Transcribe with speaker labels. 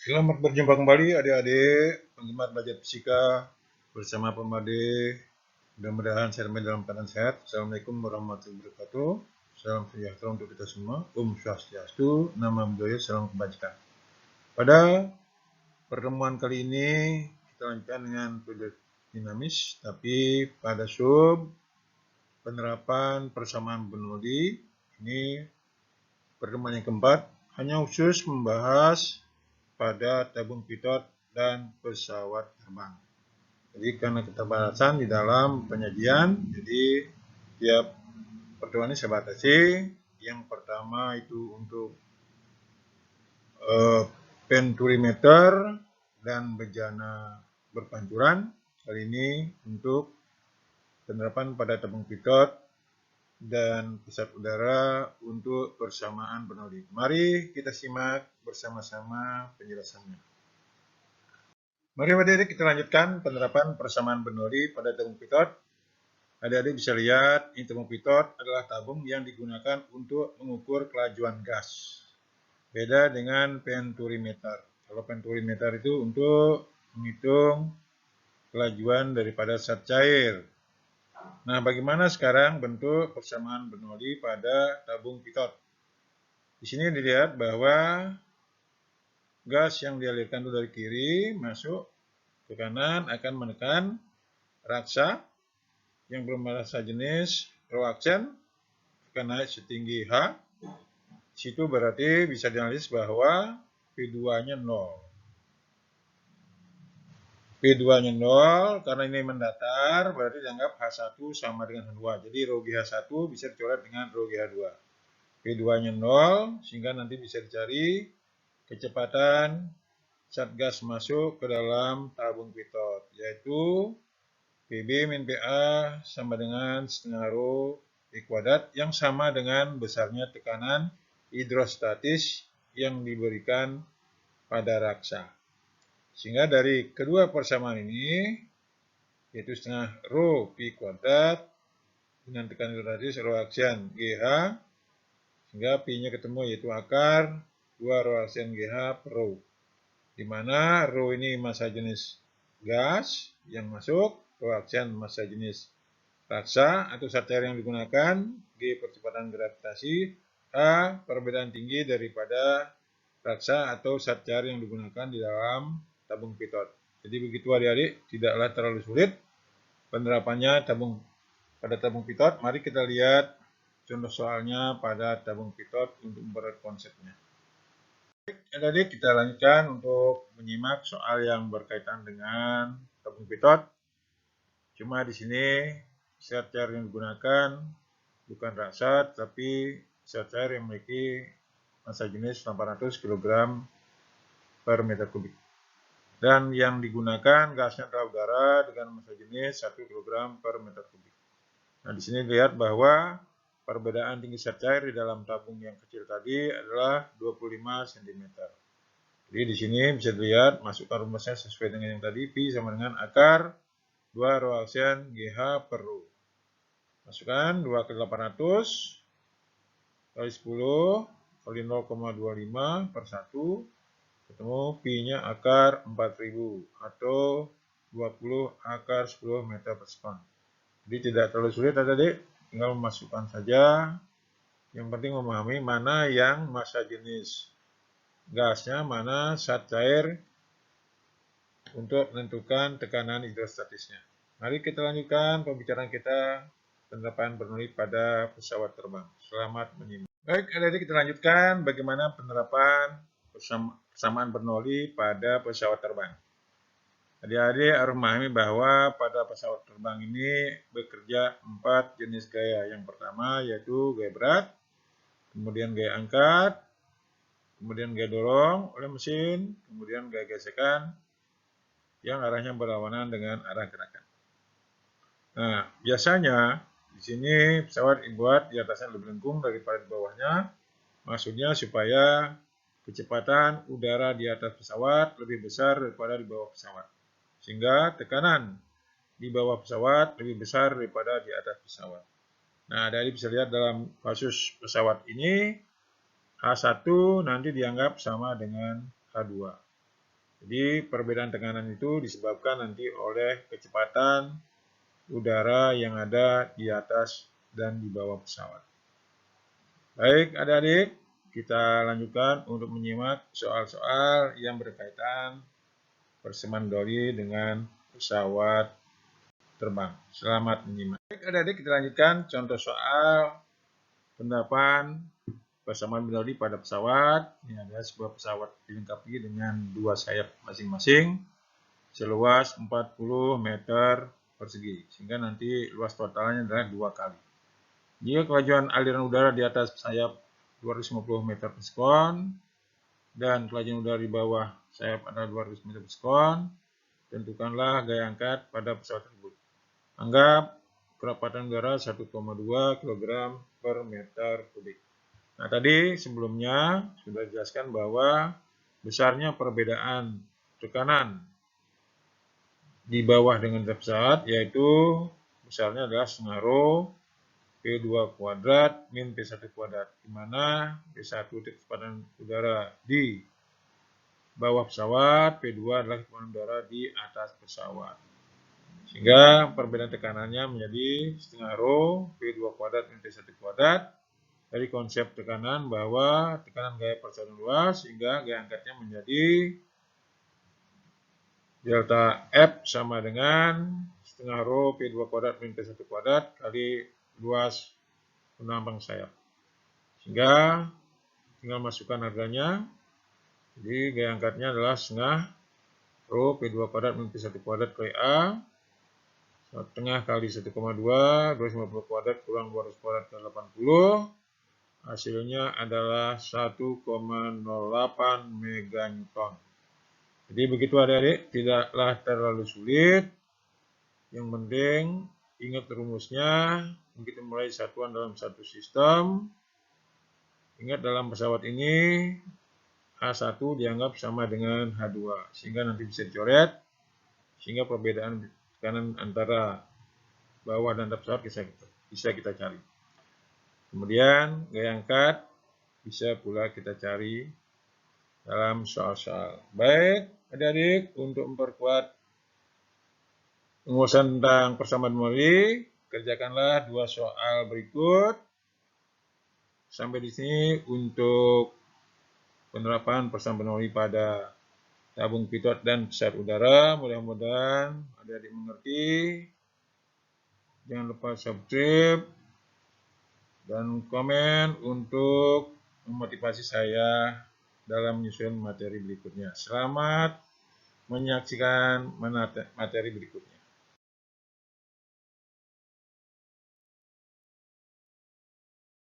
Speaker 1: Selamat berjumpa kembali adik-adik penggemar belajar fisika bersama Pemade. Mudah-mudahan saya dalam keadaan sehat. Assalamualaikum warahmatullahi wabarakatuh. Salam sejahtera untuk kita semua. Swastiastu, Namo Buddhaya, salam kebajikan. Pada pertemuan kali ini kita lanjutkan dengan proyek dinamis, tapi pada sub penerapan persamaan Bernoulli. Ini pertemuan yang keempat, hanya khusus membahas pada tabung pitot dan pesawat terbang. Jadi karena keterbatasan di dalam penyajian, jadi tiap pertemuan ini saya batasi. Yang pertama itu untuk penturimeter dan bejana berpancuran. Kali ini untuk penerapan pada tabung pitot dan pesawat udara untuk persamaan Bernoulli. Mari kita simak bersama-sama penjelasannya. Mari adik-adik kita lanjutkan penerapan persamaan Bernoulli pada tabung pitot. Adik-adik bisa lihat, ini tabung pitot adalah tabung yang digunakan untuk mengukur kelajuan gas. Beda dengan penturimeter. Kalau penturimeter itu untuk menghitung kelajuan daripada zat cair. Nah, bagaimana sekarang bentuk persamaan Bernoulli pada tabung pitot? Di sini dilihat bahwa gas yang dialirkan dari kiri masuk ke kanan akan menekan raksa yang bermassa jenis reaksen akan naik setinggi H. Situ berarti bisa dianalisis bahwa P2-nya 0. P2-nya 0 karena ini mendatar berarti dianggap H1 sama dengan H2. Jadi rho GH1 bisa dicoret dengan rho GH2. P2-nya 0 sehingga nanti bisa dicari kecepatan zat gas masuk ke dalam tabung pitot, yaitu PB min PA sama dengan setengah rho I kuadrat yang sama dengan besarnya tekanan hidrostatis yang diberikan pada raksa. Sehingga dari kedua persamaan ini, yaitu setengah rho I kuadrat dengan tekanan hidrostatis rho aksian GH, sehingga Pi-nya ketemu yaitu akar 2 rho aksian GH per rho. Di mana rho ini massa jenis gas yang masuk, rho aksian massa jenis raksa atau zat cair yang digunakan, G percepatan gravitasi, A perbedaan tinggi daripada raksa atau zat cair yang digunakan di dalam tabung pitot. Jadi begitu adik-adik, tidaklah terlalu sulit penerapannya pada tabung pitot. Mari kita lihat contoh soalnya pada tabung pitot untuk memperoleh konsepnya. Adik-adik, kita lanjutkan untuk menyimak soal yang berkaitan dengan tabung pitot. Cuma di sini zat cair yang digunakan bukan raksa, tapi zat cair yang memiliki massa jenis 800 kg per meter kubik. Dan yang digunakan gasnya adalah udara dengan massa jenis 1 kg per meter kubik. Nah, di sini lihat bahwa perbedaan tinggi zat cair di dalam tabung yang kecil tadi adalah 25 cm. Jadi di sini bisa dilihat masukkan rumusnya sesuai dengan yang tadi, Pi sama dengan akar 2 rho aksian GH per rho. Masukkan 2 ke 800 kali 10 kali 0,25 per 1, ketemu Pi-nya akar 4000 atau 20 akar 10 meter per sekon. Jadi tidak terlalu sulit adik-adik, tinggal memasukkan saja. Yang penting memahami mana yang massa jenis gasnya, mana zat cair untuk menentukan tekanan hidrostatisnya. Mari kita lanjutkan pembicaraan kita penerapan Bernoulli pada pesawat terbang. Selamat menyimak. Baik, adik-adik, kita lanjutkan bagaimana penerapan persamaan Bernoulli pada pesawat terbang. Adik-adik harus memahami bahwa pada pesawat terbang ini bekerja 4 jenis gaya. Yang pertama yaitu gaya berat, kemudian gaya angkat, kemudian gaya dorong oleh mesin, kemudian gaya gesekan yang arahnya berlawanan dengan arah gerakan. Nah, biasanya di sini pesawat dibuat di atasnya lebih lengkung daripada di bawahnya. Maksudnya supaya kecepatan udara di atas pesawat lebih besar daripada di bawah pesawat. Sehingga tekanan di bawah pesawat lebih besar daripada di atas pesawat. Nah, dari bisa lihat dalam kasus pesawat ini, H1 nanti dianggap sama dengan H2. Jadi perbedaan tekanan itu disebabkan nanti oleh kecepatan udara yang ada di atas dan di bawah pesawat. Baik adik-adik, kita lanjutkan untuk menyimak soal-soal yang berkaitan persamaan doi dengan pesawat terbang. Selamat menyimak. Baik adik-adik, kita lanjutkan contoh soal penerapan persamaan doi pada pesawat. Ini ada sebuah pesawat dilengkapi dengan 2 sayap masing-masing seluas 40 meter persegi, sehingga nanti luas totalnya adalah 2 kali. Jika kelajuan aliran udara di atas sayap 250 meter per sekon dan kelajuan udara di bawah sayap adalah 200 meter per sekon, tentukanlah gaya angkat pada pesawat tersebut. Anggap kerapatan udara 1,2 kg per meter kubik. Nah, tadi sebelumnya sudah dijelaskan bahwa besarnya perbedaan tekanan di bawah dengan pesawat, yaitu besarnya adalah setengah rho P2 kuadrat min P1 kuadrat, di mana P1 itu kecepatan udara di bawah pesawat, P2 adalah kecepatan udara di atas pesawat. Sehingga perbedaan tekanannya menjadi setengah rho P2 kuadrat min P1 kuadrat. Dari konsep tekanan bahwa tekanan gaya persamaan luas, sehingga gaya angkatnya menjadi delta F sama dengan setengah rho P2 kuadrat min P1 kuadrat kali luas penampang sayap. Sehingga tinggal masukkan harganya. Jadi gaya angkatnya adalah setengah rho P2 kuadrat min P1 kuadrat kali A. Setengah kali 1,2, 250 kuadrat kurang 200 kuadrat kali 80. Hasilnya adalah 1,08 meganewton. Jadi begitu adik-adik, tidaklah terlalu sulit. Yang penting ingat rumusnya, begitu mulai satuan dalam satu sistem. Ingat dalam pesawat ini H1 dianggap sama dengan H2, sehingga nanti bisa dicoret, sehingga perbedaan tekanan antara bawah dan atas pesawat bisa kita cari. Kemudian gaya angkat bisa pula kita cari dalam soal-soal. Baik adik-adik, untuk memperkuat pengurusan tentang persamaan Bernoulli, kerjakanlah 2 soal berikut. Sampai di sini untuk penerapan persamaan Bernoulli pada tabung pitot dan pesawat udara. Mudah-mudahan adik-adik mengerti. Jangan lupa subscribe dan komen untuk memotivasi saya dalam menyusun materi berikutnya. Selamat menyaksikan materi berikutnya.